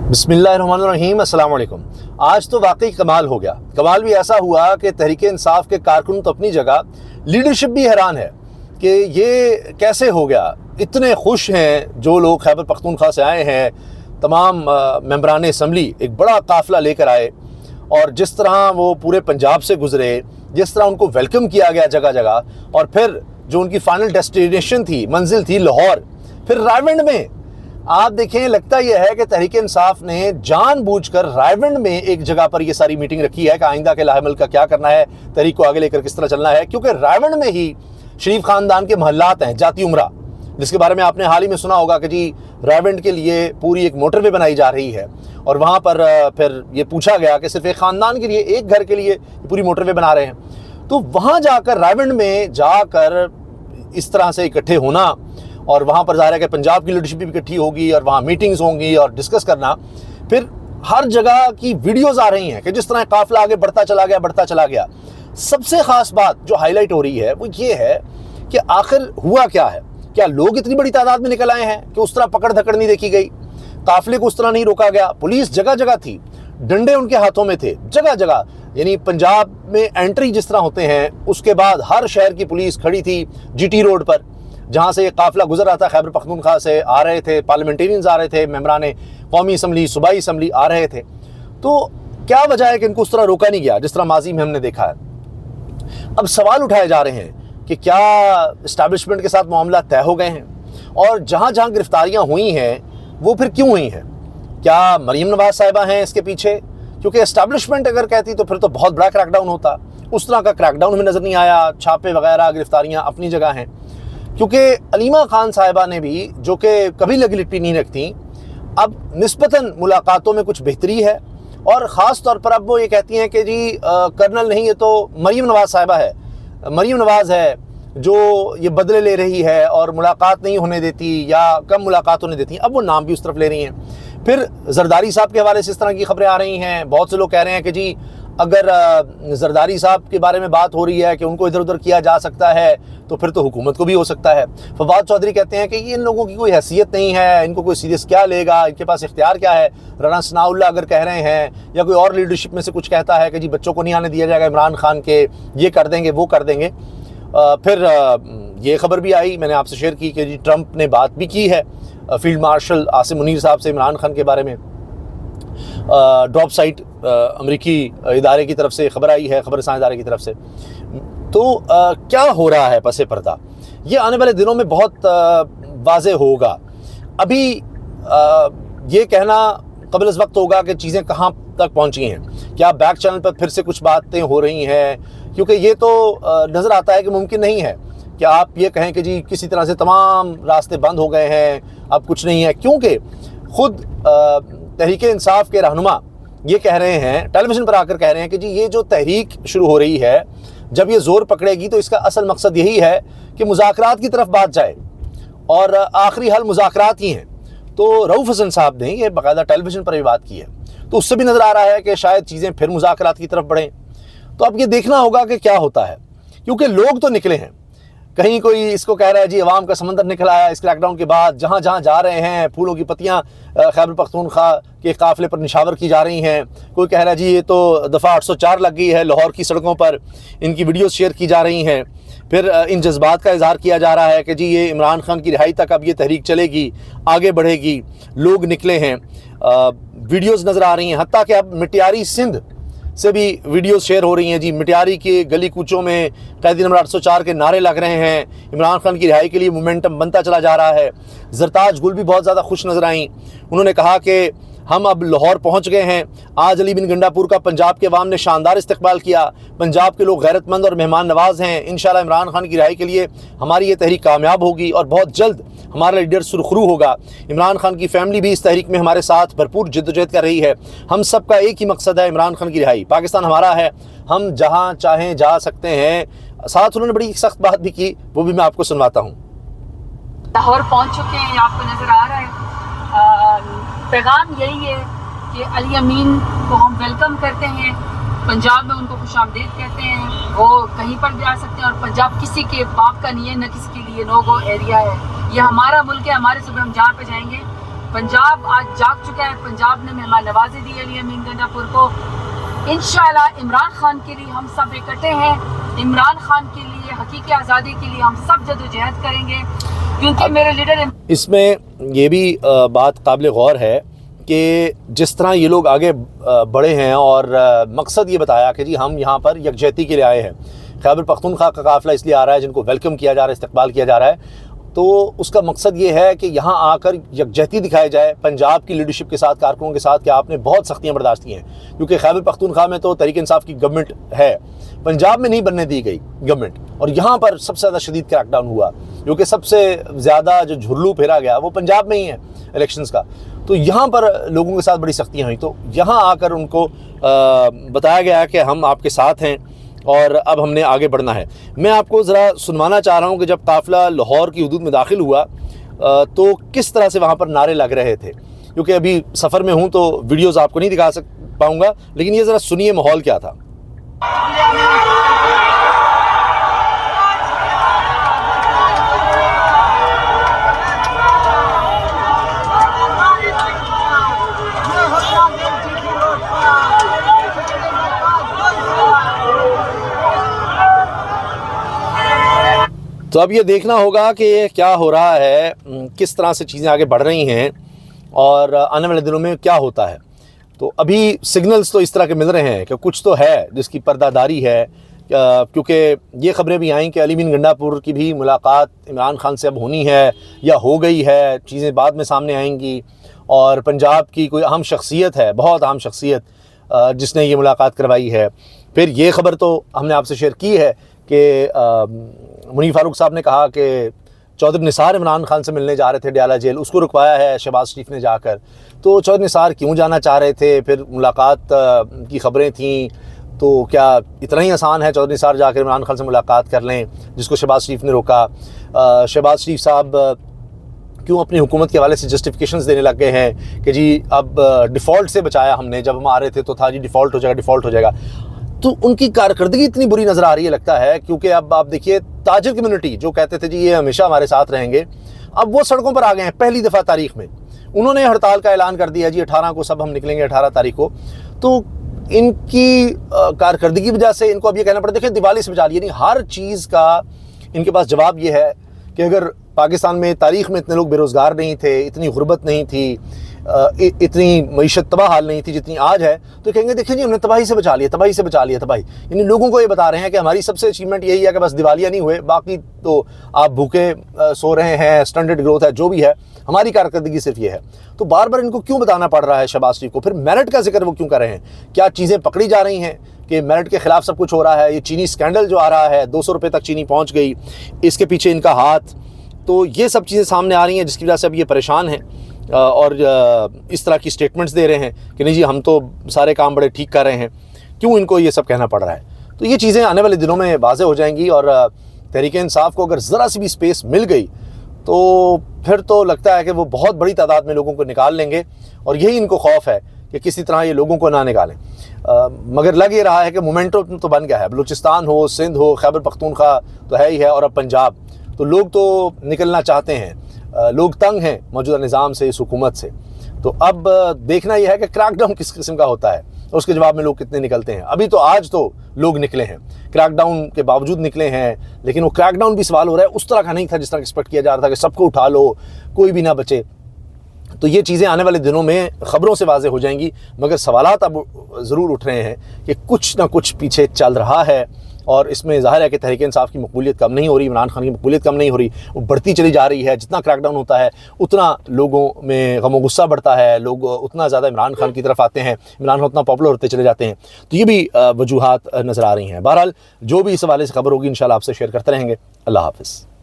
बिस्मिल्लाहिर्रहमानिर्रहीम, अस्सलाम वालेकुम। आज तो वाकई कमाल हो गया। कमाल भी ऐसा हुआ कि तहरीक इंसाफ के कारकुन तो अपनी जगह, लीडरशिप भी हैरान है कि ये कैसे हो गया। इतने खुश हैं जो लोग खैबर पख्तूनख्वा से आए हैं, तमाम मेंबरान असम्बली एक बड़ा काफ़िला लेकर आए और जिस तरह वो पूरे पंजाब से गुजरे, जिस तरह उनको वेलकम किया गया जगह जगह, और फिर जो उनकी फाइनल डेस्टिनेशन थी, मंजिल थी लाहौर, फिर रायवंड में आप देखें। लगता यह है कि तहरीक इंसाफ ने जानबूझकर रायवंड में एक जगह पर यह सारी मीटिंग रखी है कि आइंदा के लाहेमल का क्या करना है, तहरीक को आगे लेकर किस तरह चलना है, क्योंकि रायवंड में ही शरीफ खानदान के महल्लात हैं, जाती उमरा, जिसके बारे में आपने हाल ही में सुना होगा कि जी रायवंड के लिए पूरी एक मोटरवे बनाई जा रही है और वहाँ पर फिर ये पूछा गया कि सिर्फ एक ख़ानदान के लिए, एक घर के लिए पूरी मोटरवे बना रहे हैं। तो वहाँ जाकर, रायवंड में जाकर इस तरह से इकट्ठे होना, और वहाँ पर ज़ाहिर है कि पंजाब की लीडरशिप भी इकट्ठी होगी और वहाँ मीटिंग्स होंगी और डिस्कस करना। फिर हर जगह की वीडियोज़ आ रही हैं कि जिस तरह काफ़िला आगे बढ़ता चला गया। सबसे ख़ास बात जो हाईलाइट हो रही है वो ये है कि आखिर हुआ क्या है। क्या लोग इतनी बड़ी तादाद में निकल आए हैं कि उस तरह पकड़ धकड़ नहीं देखी गई, काफ़िले को उस तरह नहीं रोका गया, पुलिस जगह जगह थी, डंडे उनके हाथों में थे जगह जगह। यानी पंजाब में एंट्री जिस तरह होते हैं, उसके बाद हर शहर की पुलिस खड़ी थी GT रोड पर, जहाँ से ये काफ़िला गुजर रहा था। खैबर पख्तूनख्वा से आ रहे थे, पार्लियामेंटेरियंस आ रहे थे, मेंबरान कौमी असम्बली, सूबाई असम्बली आ रहे थे। तो क्या वजह है कि इनको उस तरह रोका नहीं गया जिस तरह माजी में हमने देखा है। अब सवाल उठाए जा रहे हैं कि क्या इस्टेब्लिशमेंट के साथ मामला तय हो गए हैं, और जहाँ जहाँ गिरफ्तारियाँ हुई हैं वो फिर क्यों हुई हैं। क्या मरीम नवाज साहिबा हैं इसके पीछे? क्योंकि इस्टेब्लिशमेंट अगर कहती तो फिर तो बहुत बड़ा क्रैकडाउन होता। उस तरह का क्रैकडाउन हमें नज़र नहीं आया। छापे वगैरह, गिरफ्तारियाँ अपनी जगह हैं, क्योंकि अलीमा खान साहिबा ने भी, जो कि कभी लगी लिट्टी नहीं रखती, अब निस्बतन मुलाकातों में कुछ बेहतरी है। और ख़ास तौर पर अब वो ये कहती हैं कि जी कर्नल नहीं, ये तो मरीम नवाज साहिबा है, मरीम नवाज है जो ये बदले ले रही है और मुलाकात नहीं होने देती या कम मुलाकात होने देती। अब वो नाम भी उस तरफ ले रही हैं। फिर जरदारी साहब के हवाले से इस तरह की खबरें आ रही हैं। बहुत से लोग कह रहे हैं कि जी अगर जरदारी साहब के बारे में बात हो रही है कि उनको इधर उधर किया जा सकता है, तो फिर तो हुकूमत को भी हो सकता है। फवाद चौधरी कहते हैं कि इन लोगों की कोई हैसियत नहीं है, इनको कोई सीरियस क्या लेगा, इनके पास इख्तियार क्या है। राना सनाउल्लाह अगर कह रहे हैं या कोई और लीडरशिप में से कुछ कहता है कि जी बच्चों को नहीं आने दिया जाएगा इमरान खान के, ये कर देंगे वो कर देंगे। फिर ये खबर भी आई, मैंने आपसे शेयर की, कि जी ट्रंप ने बात भी की है फील्ड मार्शल आसिम मुनीर साहब से इमरान खान के बारे में। ड्रॉप साइट अमेरिकी इदारे की तरफ से खबर आई है, खबरसां इदारे की तरफ से। तो क्या हो रहा है पसे पर्दा, ये आने वाले दिनों में बहुत वाज़ेह होगा। अभी ये कहना कबल इस वक्त होगा कि चीज़ें कहाँ तक पहुँची हैं। क्या बैक चैनल पर फिर से कुछ बातें हो रही हैं, क्योंकि ये तो नज़र आता है कि मुमकिन नहीं है कि आप ये कहें कि जी किसी तरह से तमाम रास्ते बंद हो गए हैं, अब कुछ नहीं है। क्योंकि ख़ुद तहरीक इंसाफ के रहनुमा ये कह रहे हैं, टेलीविज़न पर आकर कह रहे हैं कि जी ये जो तहरीक शुरू हो रही है, जब ये ज़ोर पकड़ेगी तो इसका असल मकसद यही है कि मुज़ाकरात की तरफ बात जाए और आखिरी हल मुज़ाकरात ही हैं। तो रऊफ़ हसन साहब ने ये बाकायदा टेलीविज़न पर भी बात की है, तो उससे भी नज़र आ रहा है कि शायद चीज़ें फिर मुज़ाकरात की तरफ बढ़ें। तो अब ये देखना होगा कि क्या होता है, क्योंकि लोग तो निकले हैं। कहीं कोई इसको कह रहा है जी अवाम का समंदर निकल आया इस क्रैकडाउन के बाद, जहाँ जहाँ जा रहे हैं फूलों की पत्तियाँ खैबर पख्तूनख्वा के काफ़िले पर निशावर की जा रही हैं। कोई कह रहा है जी ये तो दफ़ा 804 लग गई है लाहौर की सड़कों पर, इनकी वीडियोस शेयर की जा रही हैं। फिर इन जज्बात का इजहार किया जा रहा है कि जी ये इमरान खान की रिहाई तक अब ये तहरीक चलेगी, आगे बढ़ेगी। लोग निकले हैं, वीडियोज़ नज़र आ रही हैं, हत्ता कि अब मिटियारी सिंध से भी वीडियोस शेयर हो रही हैं। जी मिटियारी के गली कूचों में कैदी नंबर 804 के नारे लग रहे हैं, इमरान खान की रिहाई के लिए मोमेंटम बनता चला जा रहा है। जरताज गुल भी बहुत ज़्यादा खुश नज़र आईं। उन्होंने कहा कि हम अब लाहौर पहुँच गए हैं। आज अली बिन गंडापुर का पंजाब के अवाम ने शानदार इस्तकबाल किया। पंजाब के लोग गैरतमंद और मेहमान नवाज हैं। इंशाल्लाह इमरान खान की रिहाई के लिए हमारी ये तहरीक कामयाब होगी और बहुत जल्द हमारा लीडर सुरखरू होगा। इमरान खान की फैमिली भी इस तहरीक में हमारे साथ भरपूर जद्दोजहद कर रही है। हम सब का एक ही मकसद है, इमरान खान की रिहाई। पाकिस्तान हमारा है, हम जहाँ चाहें जा सकते हैं। साथ उन्होंने बड़ी सख्त बात भी की, वो भी मैं आपको सुनवाता हूँ। लाहौर पहुँच चुके हैं, आपको नज़र आ रहा है। पैगाम यही है कि अली अमीन को हम वेलकम करते हैं, पंजाब में उनको खुशामदीद कहते हैं। वो कहीं पर भी आ सकते हैं और पंजाब किसी के बाप का नहीं है, न किसी के लिए नो गो एरिया है। ये हमारा मुल्क है, हमारे सुबह हम जहाँ पे जाएंगे पंजाब आज जाग चुका है। पंजाब ने मेहमान नवाजी दी अली अमीन गंडापुर को। इंशाल्लाह इमरान खान के लिए हम सब इकट्ठे हैं। इमरान खान के लिए, हकीकी आज़ादी के लिए हम सब जदोजहद करेंगे, क्योंकि मेरे लीडर। इसमें ये भी बात काबिल गौर है कि जिस तरह ये लोग आगे बढ़े हैं और मकसद ये बताया कि जी हम यहाँ पर यकजहती के लिए आए हैं। खैबर पख्तूनख्वा का काफ़िला इसलिए आ रहा है, जिनको वेलकम किया जा रहा है, इस्तकबाल किया जा रहा है, तो उसका मकसद ये है कि यहाँ आकर यकजहती दिखाई जाए पंजाब की लीडरशिप के साथ, कारकुनों के साथ, कि आपने बहुत सख्तियाँ बर्दाश्त की हैं। क्योंकि खैबर पख्तूनख्वा में तो तहरीक इंसाफ की गवर्नमेंट है, पंजाब में नहीं बनने दी गई गवर्नमेंट, और यहाँ पर सबसे ज़्यादा शदीद क्रैकडाउन हुआ, क्योंकि सबसे ज़्यादा जो झुर्लू फेरा गया वो पंजाब में ही है इलेक्शंस का। तो यहाँ पर लोगों के साथ बड़ी सख्तियाँ हुई, तो यहाँ आकर उनको बताया गया कि हम आपके साथ हैं और अब हमने आगे बढ़ना है। मैं आपको ज़रा सुनवाना चाह रहा हूँ कि जब काफ़िला लाहौर की हदूद में दाखिल हुआ तो किस तरह से वहाँ पर नारे लग रहे थे। क्योंकि अभी सफ़र में हूँ तो वीडियोज़ आपको नहीं दिखा पाऊँगा, लेकिन ये ज़रा सुनिए माहौल क्या था। तो अब ये देखना होगा कि क्या हो रहा है, किस तरह से चीज़ें आगे बढ़ रही हैं और आने वाले दिनों में क्या होता है। तो अभी सिग्नल्स तो इस तरह के मिल रहे हैं कि कुछ तो है जिसकी पर्दादारी है, क्योंकि ये ख़बरें भी आईं कि अली अमीन गंडापुर की भी मुलाकात इमरान खान से अब होनी है या हो गई है, चीज़ें बाद में सामने आएंगी। और पंजाब की कोई अहम शख्सियत है, बहुत अहम शख्सियत, जिसने ये मुलाकात करवाई है। फिर ये ख़बर तो हमने आपसे शेयर की है कि मुनीर फारूक साहब ने कहा कि चौधरी निसार इमरान खान से मिलने जा रहे थे डयाला जेल, उसको रुकवाया है शहबाज शरीफ ने जाकर। तो चौधरी निसार क्यों जाना चाह रहे थे, फिर मुलाकात की ख़बरें थीं, तो क्या इतना ही आसान है चौधरी निसार जाकर इमरान खान से मुलाकात कर लें, जिसको शहबाज शरीफ ने रोका। शहबाज शरीफ साहब क्यों अपनी हुकूमत के हवाले से जस्टिफिकेशंस देने लग गए हैं कि जी अब डिफ़ॉल्ट से बचाया हमने, जब हम आ रहे थे तो था जी डिफ़ॉल्ट हो जाएगा, डिफ़ॉल्ट हो जाएगा। तो उनकी कारकर्दगी इतनी बुरी नज़र आ रही है लगता है, क्योंकि अब आप देखिए ताजिर कम्युनिटी जो कहते थे जी ये हमेशा हमारे साथ रहेंगे, अब वो सड़कों पर आ गए हैं। पहली दफ़ा तारीख में उन्होंने हड़ताल का ऐलान कर दिया जी 18 को सब हम निकलेंगे, 18 तारीख को। तो इनकी कारकर्दगी की वजह से इनको अब ये कहना पड़ता है देखिए दिवाली से बचा लिया। नहीं, हर चीज़ का इनके पास जवाब ये है कि अगर पाकिस्तान में तारीख़ में इतने लोग बेरोज़गार नहीं थे, इतनी गुर्बत नहीं थी, इतनी मईशत तबाह हाल नहीं थी जितनी आज है, तो कहेंगे देखिए जी हमने तबाही से बचा लिया, तबाही से बचा लिया, तबाही। यानी लोगों को ये बता रहे हैं कि हमारी सबसे अचीवमेंट यही है कि बस दिवालिया नहीं हुए, बाकी तो आप भूखे सो रहे हैं, स्टैंडर्ड ग्रोथ है, जो भी है, हमारी कारकर्दगी सिर्फ ये है। तो बार बार इनको क्यों बताना पड़ रहा है शहबाज शरीफ को? फिर मेरिट का जिक्र वो क्यों कर रहे हैं? क्या चीज़ें पकड़ी जा रही हैं कि मेरिट के ख़िलाफ़ सब कुछ हो रहा है? ये चीनी स्कैंडल जो आ रहा है, 200 रुपये तक चीनी पहुँच गई, इसके पीछे इनका हाथ। तो ये सब चीज़ें सामने आ रही हैं जिसकी वजह से अब ये परेशान हैं और इस तरह की स्टेटमेंट्स दे रहे हैं कि नहीं जी हम तो सारे काम बड़े ठीक कर रहे हैं। क्यों इनको ये सब कहना पड़ रहा है? तो ये चीज़ें आने वाले दिनों में वाज़े हो जाएंगी और तहरीक इंसाफ को अगर ज़रा सी भी स्पेस मिल गई तो फिर तो लगता है कि वो बहुत बड़ी तादाद में लोगों को निकाल लेंगे, और यही इनको खौफ है कि किसी तरह ये लोगों को ना निकालें। मगर लग ये रहा है कि मोमेंटम तो बन गया है। बलूचिस्तान हो, सिंध हो, खैबर पख्तूनख्वा तो है ही है, और अब पंजाब, तो लोग तो निकलना चाहते हैं, लोग तंग हैं मौजूदा निज़ाम से, इस हुकूमत से। तो अब देखना यह है कि क्रैकडाउन किस किस्म का होता है और उसके जवाब में लोग कितने निकलते हैं। अभी तो आज तो लोग निकले हैं, क्रैकडाउन के बावजूद निकले हैं, लेकिन वो क्रैकडाउन भी सवाल हो रहा है उस तरह का नहीं था जिस तरह एक्सपेक्ट किया जा रहा था कि सबको उठा लो, कोई भी ना बचे। तो ये चीज़ें आने वाले दिनों में ख़बरों से वाज़े हो जाएंगी, मगर सवालात अब ज़रूर उठ रहे हैं कि कुछ ना कुछ पीछे चल रहा है। और इसमें ज़ाहिर है कि तहरीक इंसाफ की मकबूलियत कम नहीं हो रही, इमरान खान की मकबूलियत कम नहीं हो रही, वो बढ़ती चली जा रही है। जितना क्रैकडाउन होता है उतना लोगों में गम गुस्सा बढ़ता है, लोग उतना ज़्यादा इमरान खान की तरफ आते हैं, इमरान खान उतना पॉपुलर होते चले जाते हैं। तो ये भी वजूहात नज़र आ रही हैं। बहरहाल जो भी इस हवाले से खबर होगी इंशाल्लाह आपसे शेयर करते रहेंगे। अल्लाह हाफ़िज़।